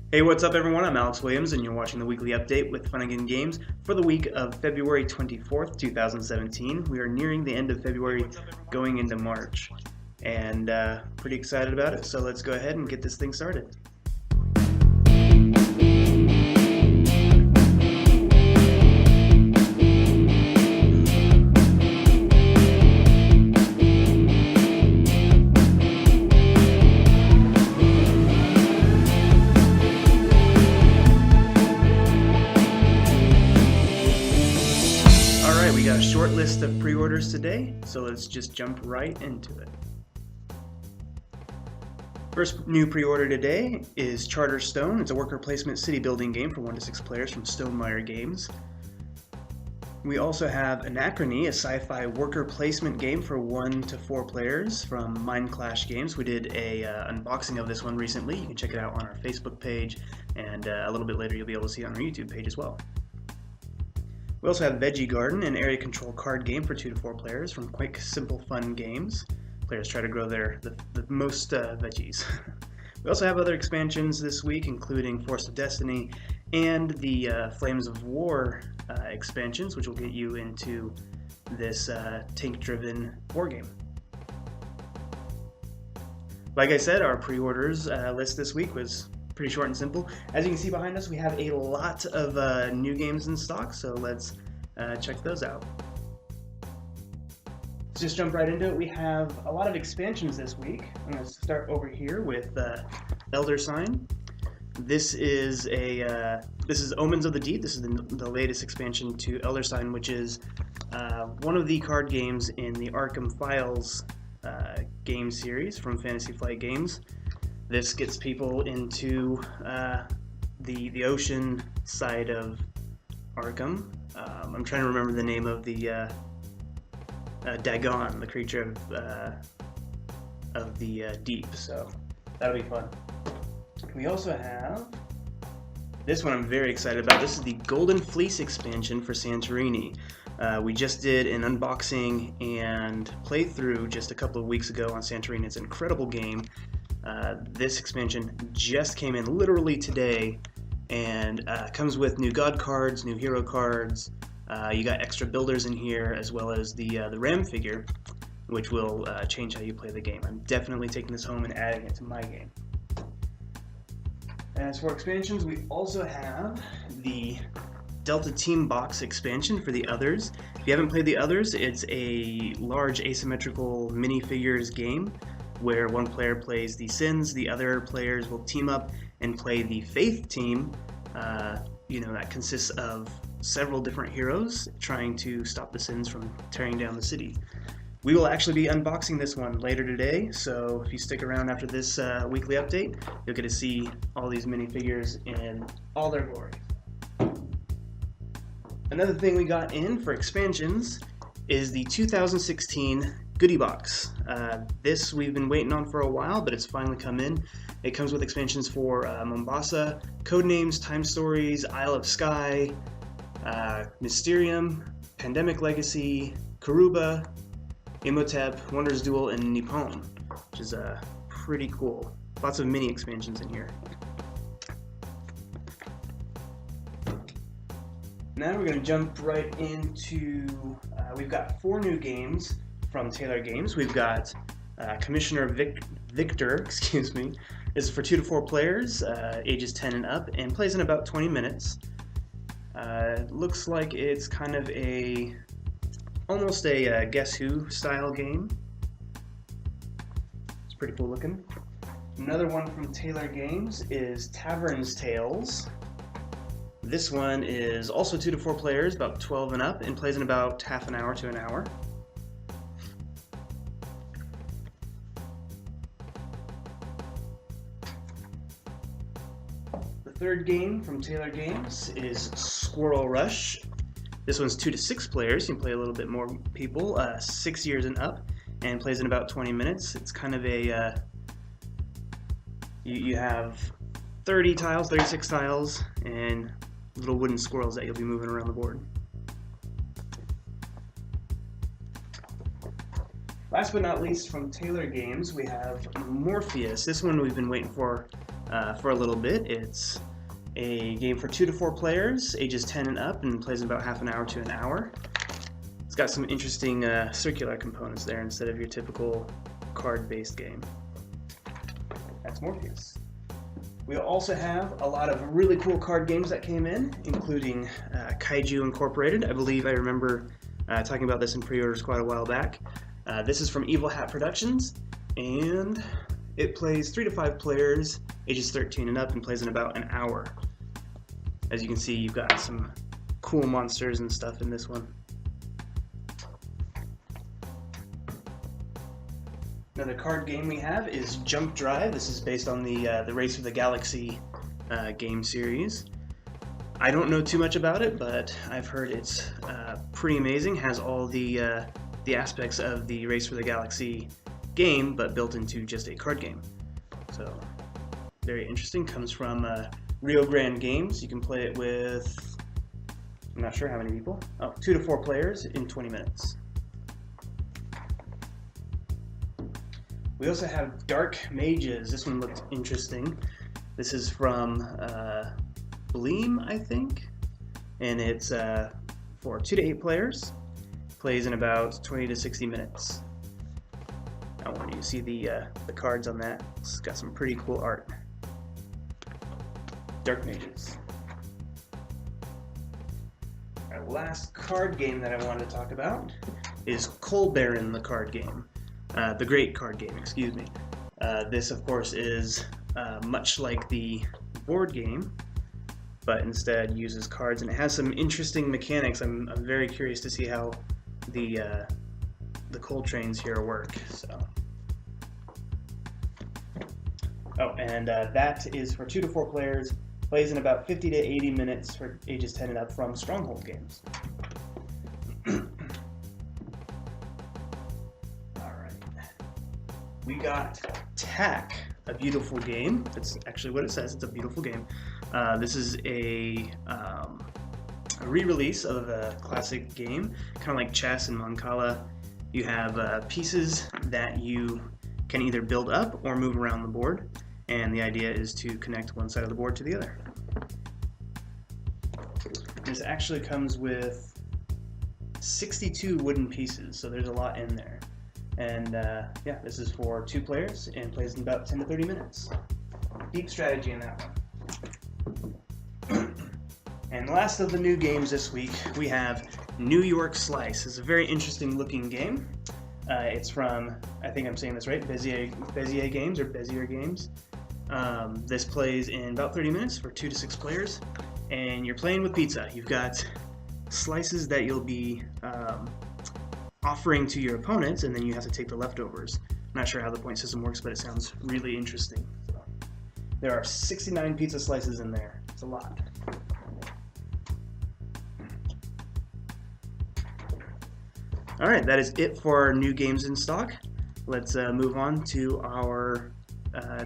Hey, what's up everyone? I'm Alex Williams and you're watching the weekly update with Funagain Games for the week of February 24th, 2017. We are nearing the end of February, going into March, and pretty excited about it, so let's go ahead and get this thing started. We got a short list of pre-orders today, so let's just jump right into it. First new pre-order today is Charterstone. It's a worker placement city building game for 1 to 6 players from Stonemaier Games. We also have Anachrony, a sci-fi worker placement game for 1 to 4 players from Mind Clash Games. We did a unboxing of this one recently. You can check it out on our Facebook page, and a little bit later you'll be able to see it on our YouTube page as well. We also have Veggie Garden, an area control card game for 2 to 4 players from Quick Simple Fun Games. Players try to grow the most veggies. We also have other expansions this week, including Force of Destiny and the Flames of War expansions, which will get you into this tank-driven war game. Like I said, our pre-orders list this week was pretty short and simple. As you can see behind us, we have a lot of new games in stock, so let's check those out. Let's just jump right into it. We have a lot of expansions this week. I'm going to start over here with Elder Sign. This is Omens of the Deep. This is the latest expansion to Elder Sign, which is one of the card games in the Arkham Files game series from Fantasy Flight Games. This gets people into the ocean side of Arkham. I'm trying to remember the name of the Dagon, the creature of the deep, so that'll be fun. We also have this one I'm very excited about. This is the Golden Fleece expansion for Santorini. We just did an unboxing and playthrough just a couple of weeks ago on Santorini. It's an incredible game. This expansion just came in literally today, and comes with new god cards, new hero cards. You got extra builders in here, as well as the Ram figure, which will change how you play the game. I'm definitely taking this home and adding it to my game. As for expansions, we also have the Delta Team Box expansion for the Others. If you haven't played the Others, it's a large asymmetrical minifigures game where one player plays the Sins, the other players will team up and play the Faith team. That consists of several different heroes trying to stop the Sins from tearing down the city. We will actually be unboxing this one later today, so if you stick around after this weekly update, you'll get to see all these minifigures in all their glory. Another thing we got in for expansions is the 2016 Goodie Box. This we've been waiting on for a while, but it's finally come in. It comes with expansions for Mombasa, Codenames, Time Stories, Isle of Skye, Mysterium, Pandemic Legacy, Karuba, Imhotep, Wonders Duel, and Nippon, which is pretty cool. Lots of mini expansions in here. Now we're going to jump right into, we've got 4 new games from Taylor Games. We've got Commissioner Victor, excuse me. This is for 2 to 4 players, ages 10 and up, and plays in about 20 minutes. Looks like it's kind of almost a Guess Who style game. It's pretty cool looking. Another one from Taylor Games is Tavern's Tales. This one is also 2 to 4 players, about 12 and up, and plays in about half an hour to an hour. The third game from Taylor Games is Squirrel Rush. This one's 2 to 6 players. You can play a little bit more people, 6 years and up, and plays in about 20 minutes. It's kind of a, you have 30 tiles, 36 tiles, and little wooden squirrels that you'll be moving around the board. Last but not least, from Taylor Games, we have Morpheus. This one we've been waiting for for a little bit. It's a game for 2 to 4 players, ages 10 and up, and plays in about half an hour to an hour. It's got some interesting circular components there instead of your typical card-based game. That's Morpheus. We also have a lot of really cool card games that came in, including Kaiju Incorporated. I believe I remember talking about this in pre-orders quite a while back. This is from Evil Hat Productions, and it plays 3 to 5 players, ages 13 and up, and plays in about an hour. As you can see, you've got some cool monsters and stuff in this one. Another card game we have is Jump Drive. This is based on the Race for the Galaxy game series. I don't know too much about it, but I've heard it's pretty amazing. Has all the aspects of the Race for the Galaxy game, but built into just a card game. So very interesting. Comes from Rio Grande Games. You can play it with, I'm not sure how many people. 2 to 4 players in 20 minutes. We also have Dark Mages. This one looked interesting. This is from Bleem, I think, and it's for 2 to 8 players. Plays in about 20 to 60 minutes. Now, when you see the cards on that, it's got some pretty cool art. Dark Mages. Our last card game that I wanted to talk about is Coal Baron, the card game. The Great card game, excuse me. This, of course, is much like the board game, but instead uses cards, and it has some interesting mechanics. I'm very curious to see how the coal trains here work. And that is for 2 to 4 players. Plays in about 50 to 80 minutes for ages 10 and up from Stronghold Games. We got Tack, a beautiful game. That's actually what it says. It's a beautiful game. This is a re-release of a classic game, kind of like chess and Mancala. You have pieces that you can either build up or move around the board, and the idea is to connect one side of the board to the other. This actually comes with 62 wooden pieces, so there's a lot in there. And yeah, this is for 2 players and plays in about 10 to 30 minutes. Deep strategy in that one. And last of the new games this week, we have New York Slice. It's a very interesting looking game. It's from, I think I'm saying this right, Bezier Games or Bezier Games. This plays in about 30 minutes for 2 to 6 players, and you're playing with pizza. You've got slices that you'll be offering to your opponents, and then you have to take the leftovers. I'm not sure how the point system works, but it sounds really interesting. So, there are 69 pizza slices in there. It's a lot. Alright, that is it for our new games in stock. Let's move on to our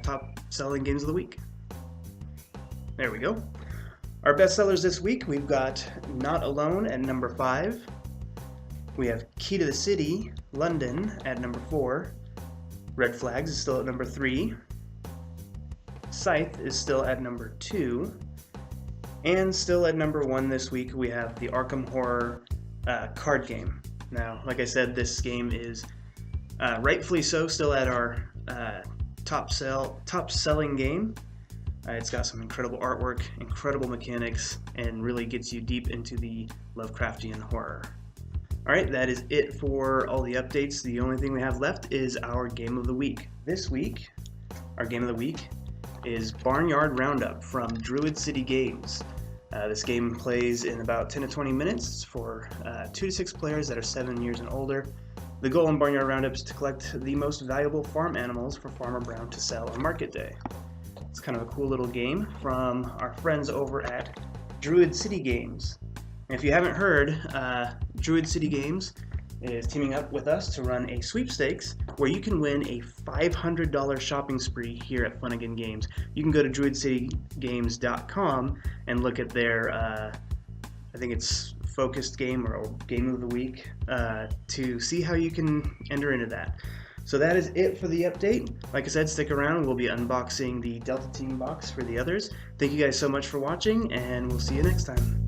top selling games of the week. There we go. Our best sellers this week, we've got Not Alone at number 5. We have Key to the City, London at number 4. Red Flags is still at number 3. Scythe is still at number 2. And still at number 1 this week, we have the Arkham Horror card game. Now, like I said, this game is rightfully so still at our top selling game. It's got some incredible artwork, incredible mechanics, and really gets you deep into the Lovecraftian horror. Alright, that is it for all the updates. The only thing we have left is our Game of the Week. This week, our Game of the Week is Barnyard Roundup from Druid City Games. This game plays in about 10 to 20 minutes. It's for 2 to 6 players that are 7 years and older. The goal in Barnyard Roundup is to collect the most valuable farm animals for Farmer Brown to sell on market day. It's kind of a cool little game from our friends over at Druid City Games. And if you haven't heard, Druid City Games is teaming up with us to run a sweepstakes where you can win a $500 shopping spree here at Funagain Games. You can go to druidcitygames.com and look at their, I think it's focused game or game of the week, to see how you can enter into that. So that is it for the update. Like I said, stick around. We'll be unboxing the Delta Team box for the others. Thank you guys so much for watching, and we'll see you next time.